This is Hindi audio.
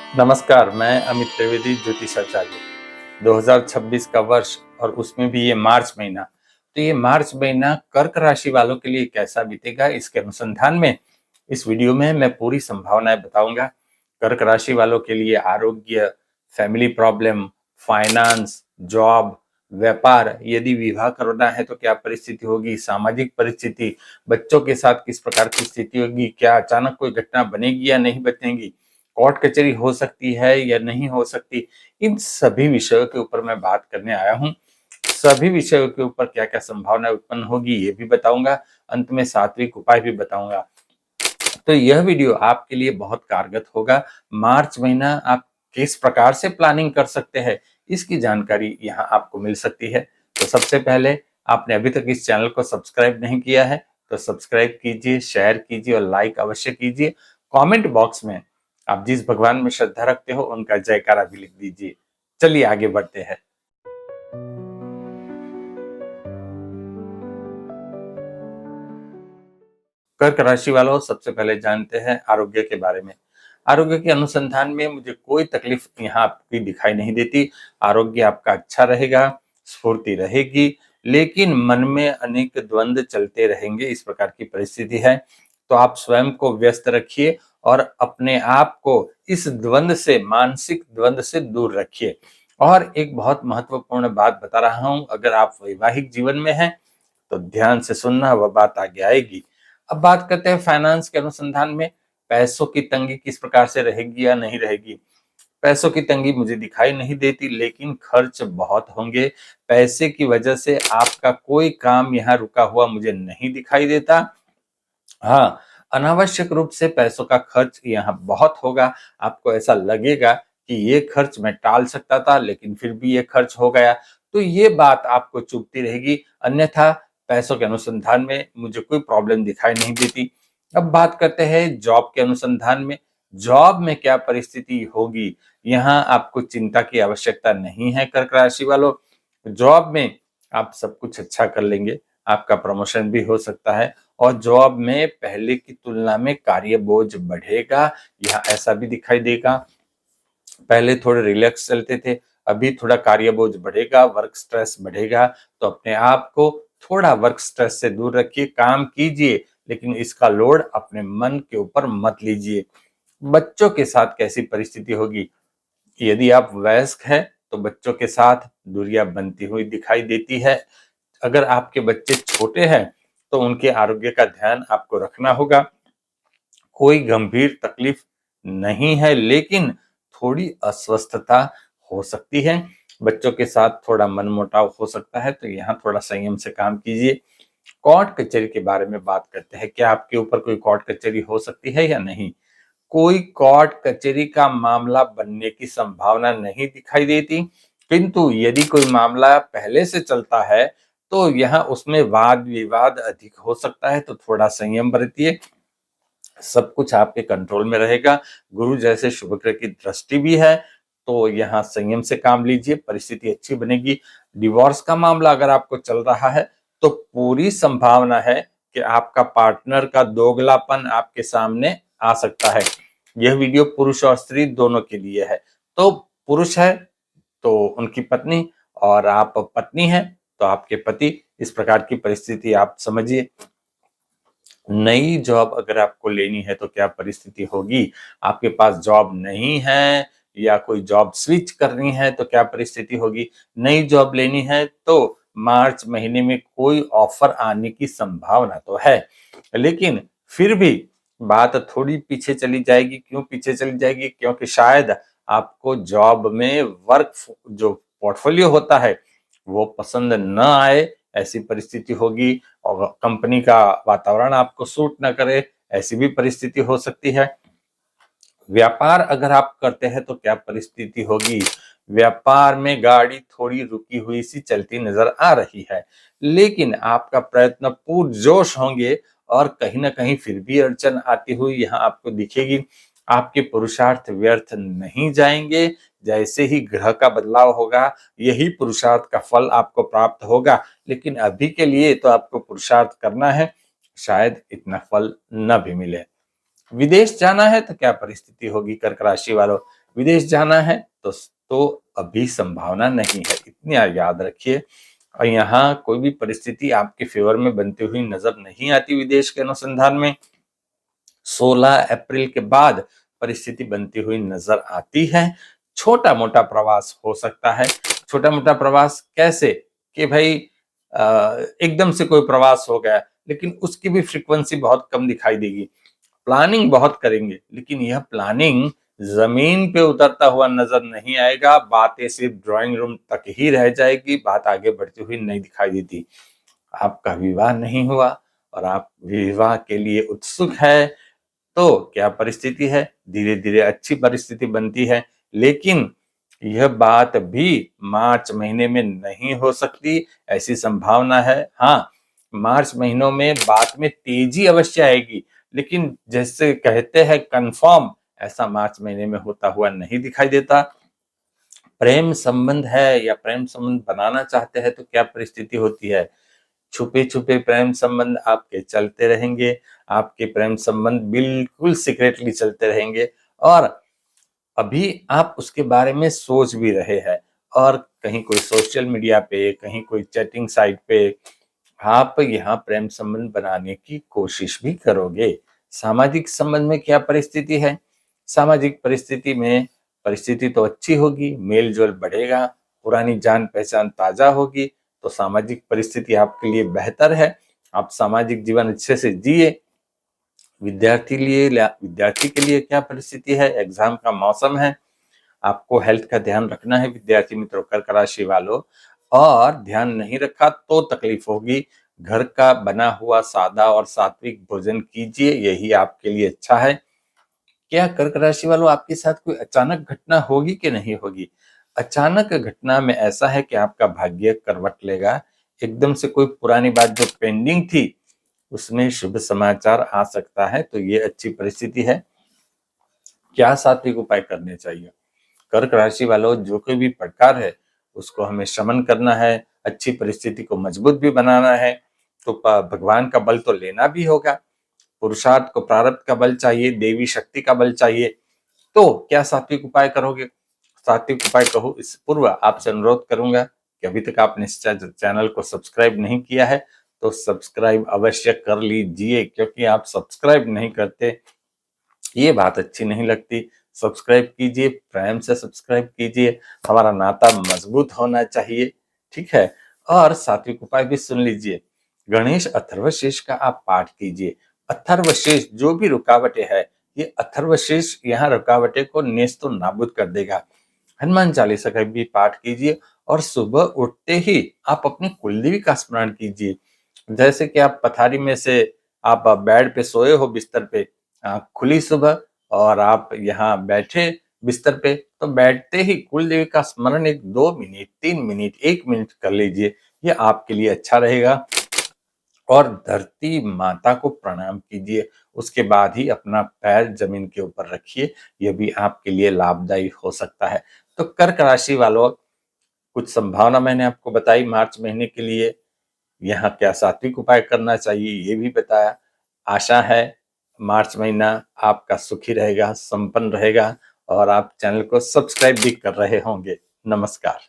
नमस्कार, मैं अमित त्रिवेदी ज्योतिषाचार्य। 2026 का वर्ष और उसमें भी ये मार्च महीना। तो ये मार्च महीना कर्क राशि वालों के लिए कैसा बीतेगा, इसके अनुसंधान में इस वीडियो में मैं पूरी संभावनाएं बताऊंगा। कर्क राशि वालों के लिए आरोग्य, फैमिली प्रॉब्लम, फाइनेंस, जॉब, व्यापार, यदि विवाह करना है तो क्या परिस्थिति होगी, सामाजिक परिस्थिति, बच्चों के साथ किस प्रकार की स्थिति होगी, क्या अचानक कोई घटना बनेगी या नहीं बनेगी, कोर्ट कचहरी हो सकती है या नहीं हो सकती, इन सभी विषयों के ऊपर मैं बात करने आया हूं। सभी विषयों के ऊपर क्या क्या संभावना उत्पन्न होगी ये भी बताऊंगा। अंत में सात्विक उपाय भी बताऊंगा। तो यह वीडियो आपके लिए बहुत कारगर होगा। मार्च महीना आप किस प्रकार से प्लानिंग कर सकते हैं, इसकी जानकारी यहाँ आपको मिल सकती है। तो सबसे पहले, आपने अभी तक इस चैनल को सब्सक्राइब नहीं किया है तो सब्सक्राइब कीजिए, शेयर कीजिए और लाइक अवश्य कीजिए। कमेंट बॉक्स में आप जिस भगवान में श्रद्धा रखते हो उनका जयकारा भी लिख दीजिए। चलिए आगे बढ़ते हैं। कर्क राशि वालों, सबसे पहले जानते हैं आरोग्य के बारे में। आरोग्य के अनुसंधान में मुझे कोई तकलीफ यहाँ आपकी दिखाई नहीं देती। आरोग्य आपका अच्छा रहेगा, स्फूर्ति रहेगी, लेकिन मन में अनेक द्वंद्व चलते रहेंगे, इस प्रकार की परिस्थिति है। तो आप स्वयं को व्यस्त रखिए और अपने आप को इस द्वंद्व से, मानसिक द्वंद्व से दूर रखिए। और एक बहुत महत्वपूर्ण बात बता रहा हूं, अगर आप वैवाहिक जीवन में हैं तो ध्यान से सुनना, वह बात आगे आएगी। अब बात करते हैं फाइनेंस के अनुसंधान में। पैसों की तंगी किस प्रकार से रहेगी या नहीं रहेगी। पैसों की तंगी मुझे दिखाई नहीं देती, लेकिन खर्च बहुत होंगे। पैसे की वजह से आपका कोई काम यहाँ रुका हुआ मुझे नहीं दिखाई देता। हाँ, अनावश्यक रूप से पैसों का खर्च यहाँ बहुत होगा। आपको ऐसा लगेगा कि ये खर्च मैं टाल सकता था, लेकिन फिर भी ये खर्च हो गया। तो ये बात आपको चुभती रहेगी। अन्यथा पैसों के अनुसंधान में मुझे कोई प्रॉब्लम दिखाई नहीं देती। अब बात करते हैं जॉब के अनुसंधान में। जॉब में क्या परिस्थिति होगी, यहाँ आपको चिंता की आवश्यकता नहीं है कर्क राशि वालों। जॉब में आप सब कुछ अच्छा कर लेंगे, आपका प्रमोशन भी हो सकता है और जॉब में पहले की तुलना में कार्य बोझ बढ़ेगा, यहाँ ऐसा भी दिखाई देगा। पहले थोड़े रिलैक्स चलते थे, अभी थोड़ा कार्य बोझ बढ़ेगा, वर्क स्ट्रेस बढ़ेगा। तो अपने आप को थोड़ा वर्क स्ट्रेस से दूर रखिए, काम कीजिए, लेकिन इसका लोड अपने मन के ऊपर मत लीजिए। बच्चों के साथ कैसी परिस्थिति होगी, यदि आप वयस्क हैं तो बच्चों के साथ दूरियां बनती हुई दिखाई देती है। अगर आपके बच्चे छोटे हैं तो उनके आरोग्य का ध्यान आपको रखना होगा। कोई गंभीर तकलीफ नहीं है, लेकिन थोड़ी अस्वस्थता हो सकती है। बच्चों के साथ थोड़ा मनमुटाव हो सकता है, तो यहाँ थोड़ा संयम से काम कीजिए। कोर्ट कचहरी के बारे में बात करते हैं। क्या आपके ऊपर कोई कोर्ट कचहरी हो सकती है या नहीं। कोई कोर्ट कचहरी का मामला बनने की संभावना नहीं दिखाई देती, किंतु यदि कोई मामला पहले से चलता है तो यहाँ उसमें वाद विवाद अधिक हो सकता है, तो थोड़ा संयम बरतिए। सब कुछ आपके कंट्रोल में रहेगा। गुरु जैसे शुभ ग्रह की दृष्टि भी है, तो यहाँ संयम से काम लीजिए, परिस्थिति अच्छी बनेगी। डिवोर्स का मामला अगर आपको चल रहा है तो पूरी संभावना है कि आपका पार्टनर का दोगलापन आपके सामने आ सकता है। यह वीडियो पुरुष और स्त्री दोनों के लिए है। तो पुरुष है तो उनकी पत्नी, और आप पत्नी हैं तो आपके पति, इस प्रकार की परिस्थिति आप समझिए। नई जॉब अगर आपको लेनी है तो क्या परिस्थिति होगी, आपके पास जॉब नहीं है या कोई जॉब स्विच करनी है तो क्या परिस्थिति होगी। नई जॉब लेनी है तो मार्च महीने में कोई ऑफर आने की संभावना तो है, लेकिन फिर भी बात थोड़ी पीछे चली जाएगी। क्यों पीछे चली जाएगी, क्योंकि शायद आपको जॉब में वर्क जो पोर्टफोलियो होता है वो पसंद न आए, ऐसी परिस्थिति होगी। और कंपनी का वातावरण आपको सूट न करे, ऐसी भी परिस्थिति हो सकती है। व्यापार अगर आप करते हैं तो क्या परिस्थिति होगी। व्यापार में गाड़ी थोड़ी रुकी हुई सी चलती नजर आ रही है, लेकिन आपका प्रयत्न पुरजोश होंगे और कहीं ना कहीं फिर भी अड़चन आती हुई यहाँ आपको दिखेगी। आपके पुरुषार्थ व्यर्थ नहीं जाएंगे। जैसे ही ग्रह का बदलाव होगा, यही पुरुषार्थ का फल आपको प्राप्त होगा, लेकिन अभी के लिए तो आपको पुरुषार्थ करना है, शायद इतना फल न भी मिले। विदेश जाना है तो क्या परिस्थिति होगी कर्क राशि वालों। विदेश जाना है तो अभी संभावना नहीं है, इतनी याद रखिए। और यहाँ कोई भी परिस्थिति आपके फेवर में बनती हुई नजर नहीं आती विदेश के अनुसंधान में। 16 अप्रैल के बाद परिस्थिति बनती हुई नजर आती है। छोटा मोटा प्रवास हो सकता है। छोटा मोटा प्रवास कैसे कि भाई एकदम से कोई प्रवास हो गया, लेकिन उसकी भी फ्रीक्वेंसी बहुत कम दिखाई देगी। प्लानिंग बहुत करेंगे, लेकिन यह प्लानिंग जमीन पे उतरता हुआ नजर नहीं आएगा। बातें सिर्फ ड्राइंग रूम तक ही रह जाएगी, बात आगे बढ़ती हुई नहीं दिखाई देती। आपका विवाह नहीं हुआ और आप विवाह के लिए उत्सुक है, तो क्या परिस्थिति है? धीरे धीरे अच्छी परिस्थिति बनती है, लेकिन यह बात भी मार्च महीने में नहीं हो सकती, ऐसी संभावना है। हाँ, मार्च महीनों में बात में तेजी अवश्य आएगी, लेकिन जैसे कहते हैं कंफर्म, ऐसा मार्च महीने में होता हुआ नहीं दिखाई देता। प्रेम संबंध है या प्रेम संबंध बनाना चाहते हैं तो क्या परिस्थिति होती है? छुपे छुपे प्रेम संबंध आपके चलते रहेंगे। आपके प्रेम संबंध बिल्कुल सीक्रेटली चलते रहेंगे, और अभी आप उसके बारे में सोच भी रहे हैं, और कहीं कोई सोशल मीडिया पे, कहीं कोई चैटिंग साइट पे आप यहाँ प्रेम संबंध बनाने की कोशिश भी करोगे। सामाजिक संबंध में क्या परिस्थिति है? सामाजिक परिस्थिति में परिस्थिति तो अच्छी होगी, मेल जोल बढ़ेगा, पुरानी जान पहचान ताजा होगी, तो सामाजिक परिस्थिति आपके लिए बेहतर है। आप सामाजिक जीवन अच्छे से जिए। विद्यार्थी के लिए क्या परिस्थिति है? एग्जाम का मौसम है, आपको हेल्थ का ध्यान रखना है विद्यार्थी मित्रों, कर्क राशि वालों, और ध्यान नहीं रखा तो तकलीफ होगी। घर का बना हुआ सादा और सात्विक भोजन कीजिए, यही आपके लिए अच्छा है। क्या कर्क राशि वालों, आपके साथ कोई अचानक घटना होगी कि नहीं होगी? अचानक घटना में ऐसा है कि आपका भाग्य करवट लेगा। एकदम से कोई पुरानी बात जो पेंडिंग थी, उसमें शुभ समाचार आ सकता है, तो ये अच्छी परिस्थिति है। क्या सात्विक उपाय करने चाहिए? कर्क राशि वालों, जो कोई भी प्रकार है उसको हमें शमन करना है, अच्छी परिस्थिति को मजबूत भी बनाना है, तो भगवान का बल तो लेना भी होगा। पुरुषार्थ को प्रारब्ध का बल चाहिए, देवी शक्ति का बल चाहिए। तो क्या सात्विक उपाय करोगे? सात्विक उपाय कहूँ इस पूर्व आपसे अनुरोध करूंगा कि अभी तक आपने इस चैनल को सब्सक्राइब नहीं किया है तो सब्सक्राइब अवश्य कर लीजिए, क्योंकि आप सब्सक्राइब नहीं करते, ये बात अच्छी नहीं लगती। सब्सक्राइब कीजिए, प्रेम से सब्सक्राइब कीजिए, हमारा नाता मजबूत होना चाहिए, ठीक है। और सात्विक उपाय भी सुन लीजिए। गणेश अथर्वशीष का आप पाठ कीजिए। अथर्वशीष जो भी रुकावटें है, ये अथर्वशीष यहाँ रुकावटें को नेस्तो नाबूद कर देगा। हनुमान चालीसा का भी पाठ कीजिए, और सुबह उठते ही आप अपनी कुलदेवी का स्मरण कीजिए। जैसे कि आप पथारी में से आप बेड पे सोए हो, बिस्तर पे आँख खुली सुबह, और आप यहाँ बैठे बिस्तर पे, तो बैठते ही कुलदेवी का स्मरण एक 2 मिनट, 3 मिनट, 1 मिनट कर लीजिए। ये आपके लिए अच्छा रहेगा। और धरती माता को प्रणाम कीजिए, उसके बाद ही अपना पैर जमीन के ऊपर रखिए, यह भी आपके लिए लाभदायी हो सकता है। तो कर्क राशि वालों, कुछ संभावना मैंने आपको बताई मार्च महीने के लिए। यहाँ क्या सात्विक उपाय करना चाहिए ये भी बताया। आशा है मार्च महीना आपका सुखी रहेगा, संपन्न रहेगा, और आप चैनल को सब्सक्राइब भी कर रहे होंगे। नमस्कार।